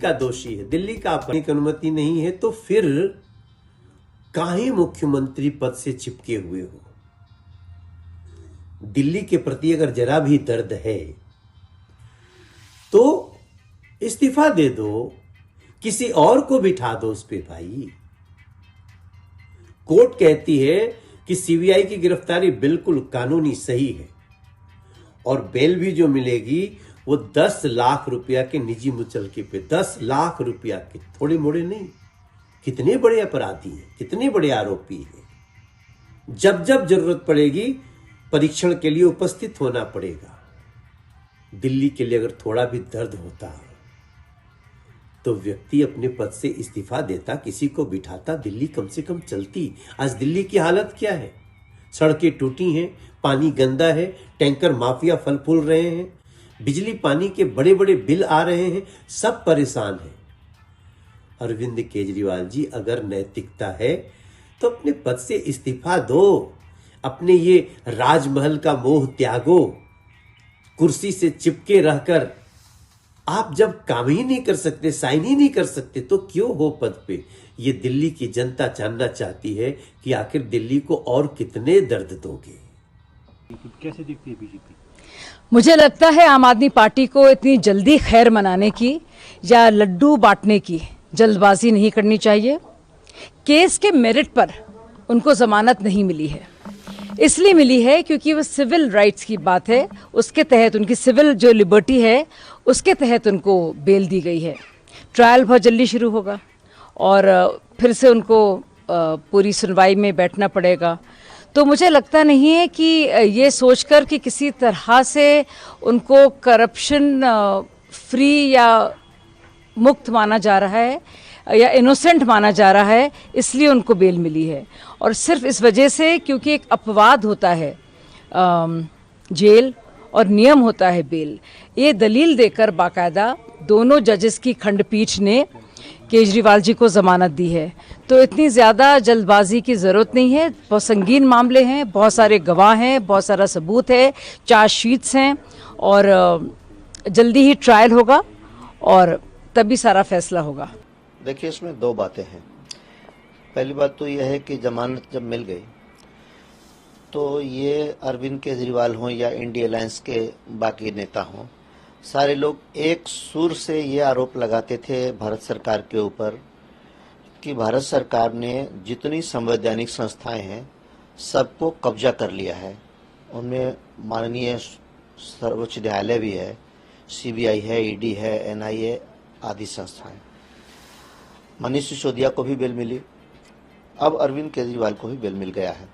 का दोषी है, दिल्ली का अपनी अनुमति नहीं है, तो फिर काहे मुख्यमंत्री पद से चिपके हुए हो? दिल्ली के प्रति अगर जरा भी दर्द है तो इस्तीफा दे दो, किसी और को बिठा दो उस पे भाई। कोर्ट कहती है कि सीबीआई की गिरफ्तारी बिल्कुल कानूनी सही है और बेल भी जो मिलेगी वो 10 लाख रुपया के निजी मुचलके पे, 10 लाख रुपया के, थोड़े मोड़े नहीं। कितने बड़े अपराधी हैं, कितने बड़े आरोपी हैं। जब जब जरूरत पड़ेगी परीक्षण के लिए उपस्थित होना पड़ेगा। दिल्ली के लिए अगर थोड़ा भी दर्द होता तो व्यक्ति अपने पद से इस्तीफा देता, किसी को बिठाता, दिल्ली कम से कम चलती। आज दिल्ली की हालत क्या है? सड़कें टूटी हैं, पानी गंदा है, टैंकर माफिया फल फूल रहे हैं, बिजली पानी के बड़े बड़े बिल आ रहे हैं, सब परेशान हैं। अरविंद केजरीवाल जी, अगर नैतिकता है तो अपने पद से इस्तीफा दो, अपने ये राजमहल का मोह त्यागो। कुर्सी से चिपके रहकर आप जब काम ही नहीं कर सकते, साइन ही नहीं कर सकते, तो क्यों हो पद पे? ये दिल्ली की जनता जानना चाहती है कि आखिर दिल्ली को और कितने दर्द दोगे। कैसे दिखती है बीजेपी? मुझे लगता है आम आदमी पार्टी को इतनी जल्दी खैर मनाने की या लड्डू बांटने की जल्दबाजी नहीं करनी चाहिए। केस के मेरिट पर उनको जमानत नहीं मिली है, इसलिए मिली है क्योंकि वो सिविल राइट्स की बात है, उसके तहत उनकी सिविल जो लिबर्टी है उसके तहत उनको बेल दी गई है। ट्रायल बहुत जल्दी शुरू होगा और फिर से उनको पूरी सुनवाई में बैठना पड़ेगा। तो मुझे लगता नहीं है कि ये सोचकर कि किसी तरह से उनको करप्शन फ्री या मुक्त माना जा रहा है या इनोसेंट माना जा रहा है, इसलिए उनको बेल मिली है। और सिर्फ इस वजह से क्योंकि एक अपवाद होता है जेल और नियम होता है बेल, ये दलील देकर बाकायदा दोनों जजेस की खंडपीठ ने केजरीवाल जी को जमानत दी है। तो इतनी ज़्यादा जल्दबाजी की ज़रूरत नहीं है। बहुत संगीन मामले हैं, बहुत सारे गवाह हैं, बहुत सारा सबूत है, चार्जशीट्स हैं और जल्दी ही ट्रायल होगा और तभी सारा फैसला होगा। देखिए, इसमें दो बातें हैं। पहली बात तो यह है कि जमानत जब मिल गई तो ये अरविंद केजरीवाल हों या इंडिया अलायंस के बाकी नेता हों, सारे लोग एक सुर से ये आरोप लगाते थे भारत सरकार के ऊपर कि भारत सरकार ने जितनी संवैधानिक संस्थाएं हैं सबको कब्जा कर लिया है। उनमें माननीय सर्वोच्च न्यायालय भी है, सीबीआई है, ईडी है, एनआईए आदि संस्थाएं। मनीष सिसोदिया को भी बेल मिली, अब अरविंद केजरीवाल को भी बेल मिल गया है।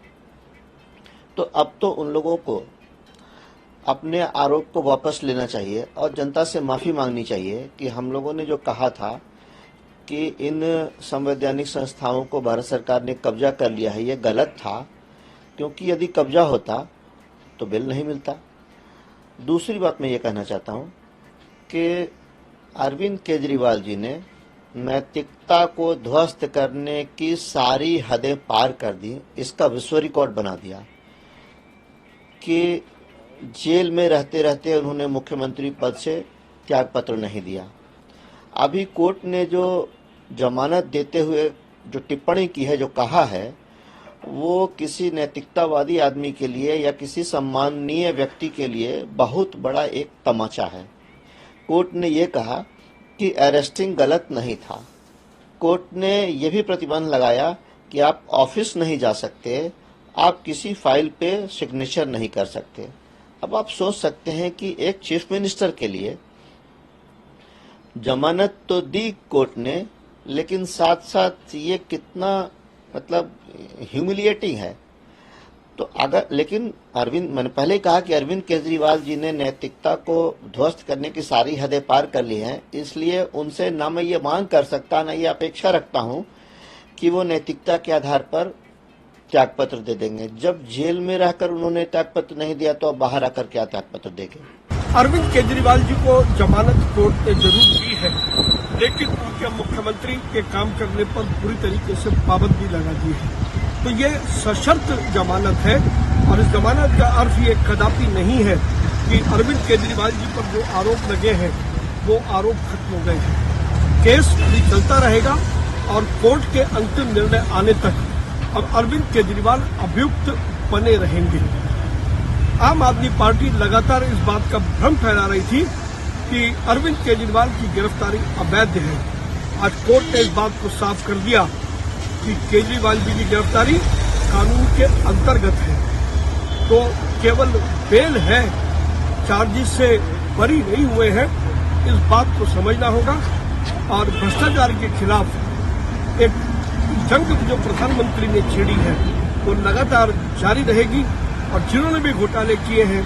तो अब तो उन लोगों को अपने आरोप को वापस लेना चाहिए और जनता से माफी मांगनी चाहिए कि हम लोगों ने जो कहा था कि इन संवैधानिक संस्थाओं को भारत सरकार ने कब्जा कर लिया है, ये गलत था, क्योंकि यदि कब्जा होता तो बेल नहीं मिलता। दूसरी बात मैं ये कहना चाहता हूँ कि अरविंद केजरीवाल जी ने नैतिकता को ध्वस्त करने की सारी हदें पार कर दी, इसका विश्व रिकॉर्ड बना दिया कि जेल में रहते रहते उन्होंने मुख्यमंत्री पद से त्यागपत्र नहीं दिया। अभी कोर्ट ने जो जमानत देते हुए जो टिप्पणी की है, जो कहा है, वो किसी नैतिकतावादी आदमी के लिए या किसी सम्माननीय व्यक्ति के लिए बहुत बड़ा एक तमाचा है। कोर्ट ने ये कहा कि अरेस्टिंग गलत नहीं था। कोर्ट ने यह भी प्रतिबंध लगाया कि आप ऑफिस नहीं जा सकते, आप किसी फाइल पे सिग्नेचर नहीं कर सकते। अब आप सोच सकते हैं कि एक चीफ मिनिस्टर के लिए जमानत तो दी कोर्ट ने, लेकिन साथ साथ ये कितना मतलब ह्यूमिलिएटिंग है। तो अगर लेकिन मैंने पहले ही कहा कि अरविंद केजरीवाल जी ने नैतिकता को ध्वस्त करने की सारी हदें पार कर ली हैं, इसलिए उनसे ना मैं ये मांग कर सकता, ना ये अपेक्षा रखता हूं कि वो नैतिकता के आधार पर त्यागपत्र दे देंगे। जब जेल में रहकर उन्होंने त्यागपत्र नहीं दिया तो अब बाहर आकर क्या त्यागपत्र देंगे? अरविंद केजरीवाल जी को जमानत कोर्ट ने जरूर दी है, लेकिन उनके मुख्यमंत्री के काम करने पर पूरी तरीके से पाबंदी लगा दी है। तो ये सशर्त जमानत है और इस जमानत का अर्थ ये कदापि नहीं है कि अरविंद केजरीवाल जी पर जो आरोप लगे हैं वो आरोप खत्म हो गए हैं। केस अभी चलता रहेगा और कोर्ट के अंतिम निर्णय आने तक अब अरविंद केजरीवाल अभियुक्त बने रहेंगे। आम आदमी पार्टी लगातार इस बात का भ्रम फैला रही थी कि अरविंद केजरीवाल की गिरफ्तारी अवैध है। आज कोर्ट ने इस बात को साफ कर दिया कि केजरीवाल जी की गिरफ्तारी कानून के अंतर्गत है। तो केवल बेल है, चार्जेस से बरी नहीं हुए हैं, इस बात को समझना होगा। और भ्रष्टाचार के खिलाफ एक जंग जो प्रधानमंत्री ने छेड़ी है वो लगातार जारी रहेगी और जिन्होंने भी घोटाले किए हैं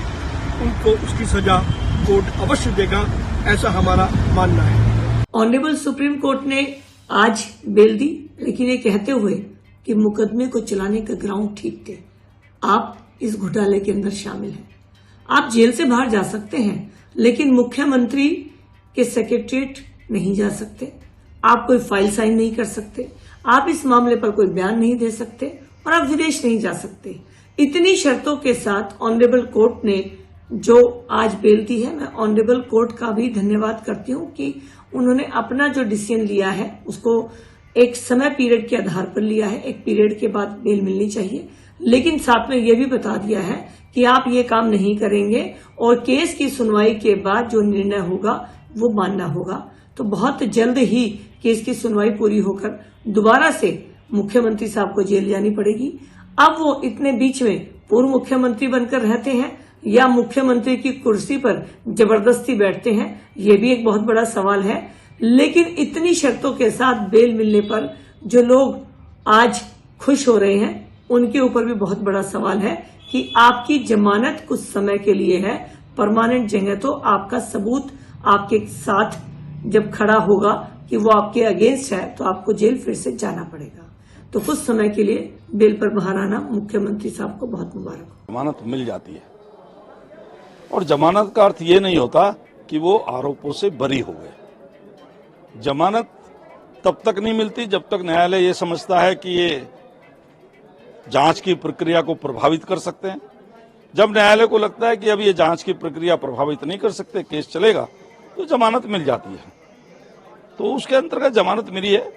उनको उसकी सजा कोर्ट अवश्य देगा, ऐसा हमारा मानना है। ऑनरेबल सुप्रीम कोर्ट ने आज बेल दी, लेकिन ये कहते हुए कि मुकदमे को चलाने का ग्राउंड ठीक थे। आप इस घोटाले के अंदर शामिल हैं, आप जेल से बाहर जा सकते हैं, लेकिन मुख्यमंत्री के सेक्रेटरीट नहीं जा सकते, आप कोई फाइल साइन नहीं कर सकते, आप इस मामले पर कोई बयान नहीं दे सकते और आप विदेश नहीं जा सकते। इतनी शर्तों के साथ ऑनरेबल कोर्ट ने जो आज बेल दी है, मैं ऑनरेबल कोर्ट का भी धन्यवाद करती हूँ कि उन्होंने अपना जो डिसीजन लिया है उसको एक समय पीरियड के आधार पर लिया है। एक पीरियड के बाद बेल मिलनी चाहिए, लेकिन साथ में ये भी बता दिया है कि आप ये काम नहीं करेंगे और केस की सुनवाई के बाद जो निर्णय होगा वो मानना होगा। तो बहुत जल्द ही केस की सुनवाई पूरी होकर दोबारा से मुख्यमंत्री साहब को जेल जानी पड़ेगी। अब वो इतने बीच में पूर्व मुख्यमंत्री बनकर रहते हैं या मुख्यमंत्री की कुर्सी पर जबरदस्ती बैठते हैं, ये भी एक बहुत बड़ा सवाल है। लेकिन इतनी शर्तों के साथ बेल मिलने पर जो लोग आज खुश हो रहे हैं उनके ऊपर भी बहुत बड़ा सवाल है कि आपकी जमानत कुछ समय के लिए है, परमानेंट जगह तो आपका सबूत आपके साथ जब खड़ा होगा कि वो आपके अगेंस्ट है तो आपको जेल फिर से जाना पड़ेगा। तो कुछ समय के लिए बेल पर बाहर आना मुख्यमंत्री साहब को बहुत मुबारक हो। जमानत मिल जाती है और जमानत का अर्थ ये नहीं होता कि वो आरोपों से बरी हो गए। जमानत तब तक नहीं मिलती जब तक न्यायालय ये समझता है कि ये जांच की प्रक्रिया को प्रभावित कर सकते हैं। जब न्यायालय को लगता है कि अब ये जांच की प्रक्रिया प्रभावित नहीं कर सकते, केस चलेगा, तो जमानत मिल जाती है। तो उसके अंतर्गत जमानत मिली है,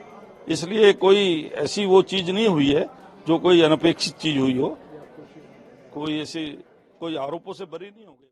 इसलिए कोई ऐसी वो चीज नहीं हुई है जो कोई अनपेक्षित चीज हुई हो, कोई ऐसी कोई आरोपों से बरी नहीं हो गई।